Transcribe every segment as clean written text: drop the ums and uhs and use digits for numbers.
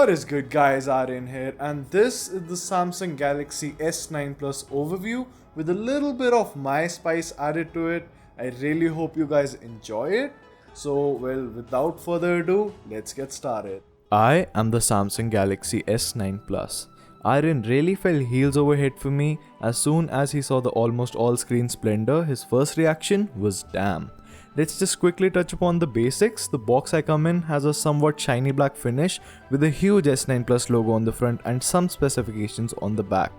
What is good guys, Aryan here, and this is the Samsung Galaxy S9 Plus overview with a little bit of my spice added to it. I really hope you guys enjoy it. So without further ado, let's get started. I am the Samsung Galaxy S9 Plus. Aryan really fell heels over head for me. As soon as he saw the almost all screen splendor, his first reaction was damn. Let's just quickly touch upon the basics. The box I come in has a somewhat shiny black finish with a huge S9 Plus logo on the front and some specifications on the back.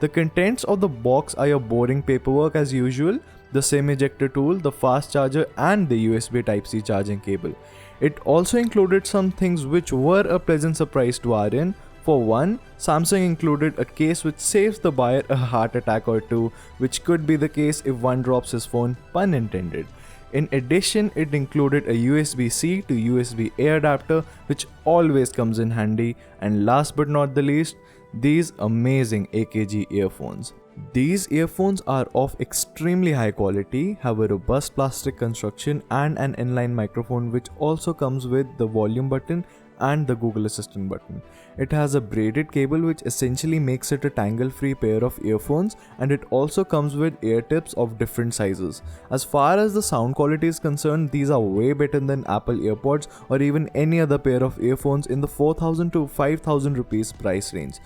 The contents of the box are your boring paperwork as usual, the SIM ejector tool, the fast charger and the USB Type-C charging cable. It also included some things which were a pleasant surprise to Aryan. For one, Samsung included a case which saves the buyer a heart attack or two, which could be the case if one drops his phone, pun intended. In addition, it included a USB-C to USB-A adapter which always comes in handy, and last but not the least, these amazing AKG earphones. These earphones are of extremely high quality, have a robust plastic construction and an inline microphone which also comes with the volume button and the Google Assistant button. It has a braided cable which essentially makes it a tangle-free pair of earphones, and it also comes with ear tips of different sizes. As far as the sound quality is concerned, these are way better than Apple AirPods or even any other pair of earphones in the 4,000 to 5,000 rupees price range.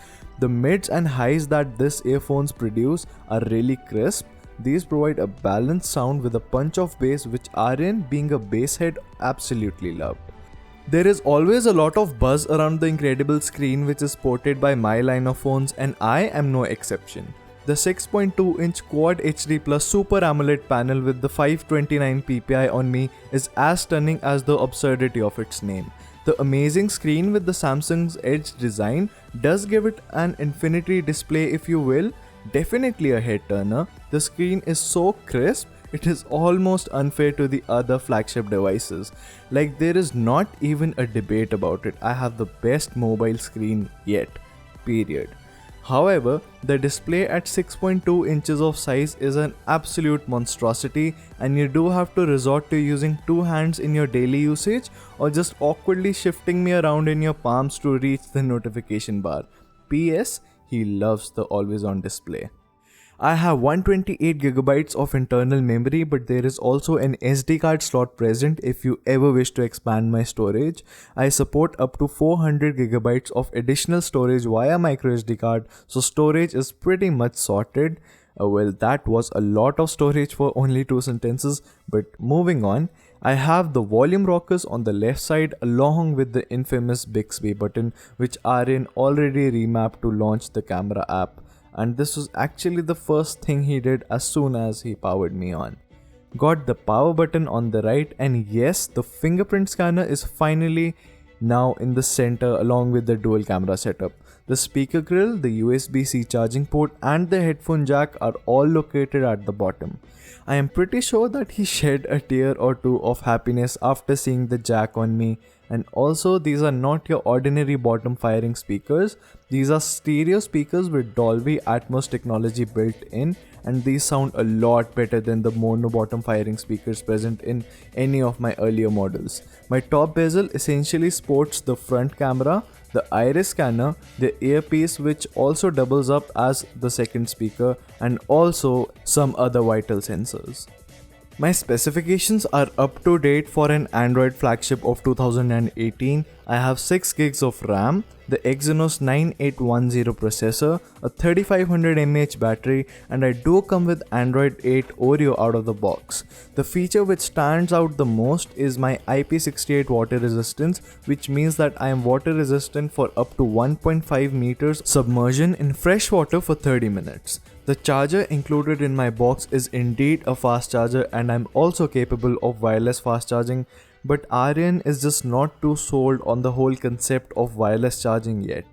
The mids and highs that this earphones produce are really crisp. These provide a balanced sound with a punch of bass which Aryan, being a bass head, absolutely loved. There is always a lot of buzz around the incredible screen which is sported by my line of phones, and I am no exception. The 6.2-inch Quad HD Plus Super AMOLED panel with the 529 ppi on me is as stunning as the absurdity of its name. The amazing screen with the Samsung's Edge design does give it an infinity display, if you will. Definitely a head turner. The screen is so crisp, it is almost unfair to the other flagship devices. Like, there is not even a debate about it. I have the best mobile screen yet. Period. However, the display at 6.2 inches of size is an absolute monstrosity, and you do have to resort to using two hands in your daily usage or just awkwardly shifting me around in your palms to reach the notification bar. PS, he loves the always on display. I have 128GB of internal memory, but there is also an SD card slot present if you ever wish to expand my storage. I support up to 400GB of additional storage via microSD card, so storage is pretty much sorted. Well, that was a lot of storage for only 2 sentences, but moving on. I have the volume rockers on the left side along with the infamous Bixby button which Aryan already remapped to launch the camera app. And this was actually the first thing he did as soon as he powered me on. Got the power button on the right, and yes, the fingerprint scanner is finally now in the center along with the dual camera setup. The speaker grill, the USB-C charging port and the headphone jack are all located at the bottom. I am pretty sure that he shed a tear or two of happiness after seeing the jack on me. And also, these are not your ordinary bottom firing speakers. These are stereo speakers with Dolby Atmos technology built in, and these sound a lot better than the mono bottom firing speakers present in any of my earlier models. My top bezel essentially sports the front camera, the iris scanner, the earpiece which also doubles up as the second speaker, and also some other vital sensors. My specifications are up to date for an Android flagship of 2018. I have 6 gigs of RAM, the Exynos 9810 processor, a 3500 mAh battery, and I do come with Android 8 Oreo out of the box. The feature which stands out the most is my IP68 water resistance, which means that I am water resistant for up to 1.5 meters submersion in fresh water for 30 minutes. The charger included in my box is indeed a fast charger, and I'm also capable of wireless fast charging, but Aryan is just not too sold on the whole concept of wireless charging yet.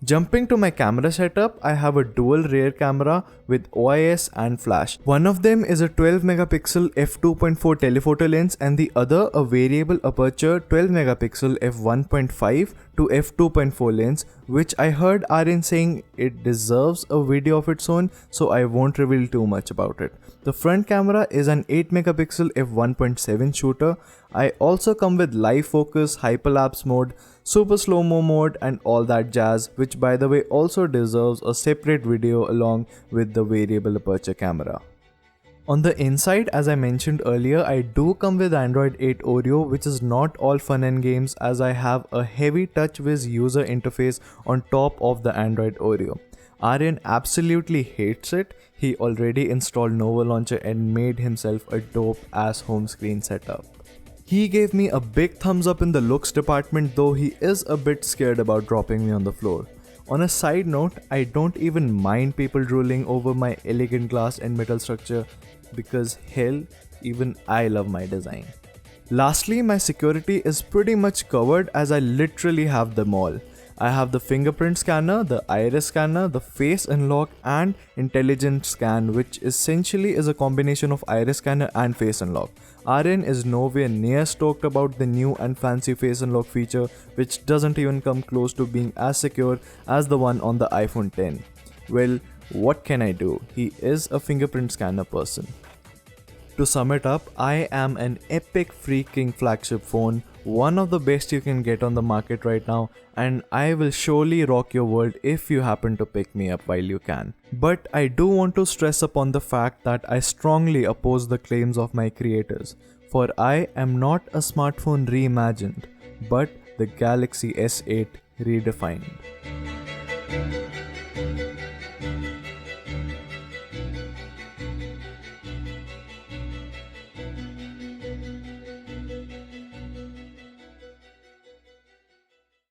Jumping to my camera setup, I have a dual rear camera with OIS and flash. One of them is a 12 megapixel f2.4 telephoto lens and the other a variable aperture 12 megapixel f1.5 to f2.4 lens, which I heard Aryan saying it deserves a video of its own, so I won't reveal too much about it. The front camera is an 8 megapixel f1.7 shooter. I also come with live focus, hyperlapse mode, super slow-mo mode and all that jazz, which by the way also deserves a separate video along with the variable aperture camera. On the inside, as I mentioned earlier, I do come with Android 8 Oreo, which is not all fun and games as I have a heavy TouchWiz user interface on top of the Android Oreo. Aryan absolutely hates it. He already installed Nova Launcher and made himself a dope ass home screen setup. He gave me a big thumbs up in the looks department, though he is a bit scared about dropping me on the floor. On a side note, I don't even mind people drooling over my elegant glass and metal structure because hell, even I love my design. Lastly, my security is pretty much covered as I literally have them all. I have the fingerprint scanner, the iris scanner, the face unlock and intelligent scan, which essentially is a combination of iris scanner and face unlock. Aryan is nowhere near stoked about the new and fancy face unlock feature, which doesn't even come close to being as secure as the one on the iPhone X. Well, what can I do? He is a fingerprint scanner person. To sum it up, I am an epic freaking flagship phone, one of the best you can get on the market right now, and I will surely rock your world if you happen to pick me up while you can. But I do want to stress upon the fact that I strongly oppose the claims of my creators, for I am not a smartphone reimagined, but the Galaxy S8 redefined.